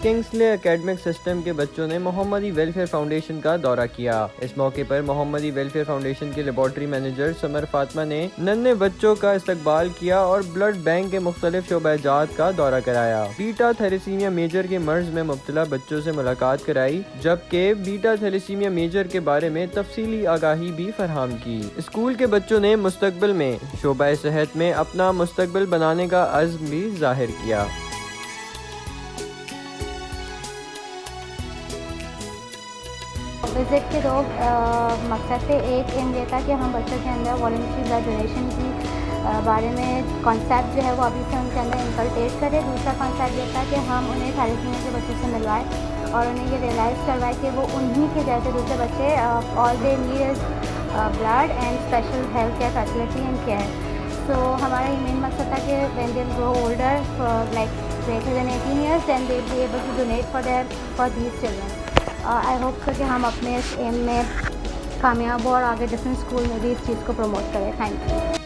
Kingsley academic system के बच्चों ने मोहम्मदी वेलफेयर फाउंडेशन का दौरा किया। इस मौके पर मोहम्मदी वेलफेयर फाउंडेशन के लेबॉर्ट्री मैनेजर समर फातिमा ने नन्हे बच्चों का इस्तकबाल किया और ब्लड बैंक के मुख्तलिफ शोबाजात का दौरा कराया। बीटा थैलेसीमिया मेजर के मर्ज में मुब्तला बच्चों से मुलाकात कराई, जबकि बीटा थैलेसीमिया मेजर के बारे में तफसीली आगाही भी फराहम की। स्कूल के बच्चों ने मुस्तकबिल में शोबा सेहत में अपना मुस्तकबिल बनाने का अज़्म भी जाहिर किया। विज़िट के दो मकसद थे। एक एम ये था कि हम बच्चों के अंदर वॉलंटरी ब्लड डोनेशन की बारे में कॉन्सेप्ट जो है वो अभी से उनके अंदर इनकल्केट करें। दूसरा कॉन्सेप्ट ये था कि हम उन्हें थैलेसीमिया के बच्चों से मिलवाएं और उन्हें ये रियलाइज़ करवाएं कि वो उन्हीं के जैसे दूसरे बच्चे all they need is blood and special health care facility and care. So हमारा ये मेन मकसद था कि when they grow older like greater than 18 years then they will be able to donate for these children. I hope so कि हम अपने इस M में कामयाब हो और आगे डिफरेंट स्कूल में भी इस चीज़ को प्रमोट करें। Thank you.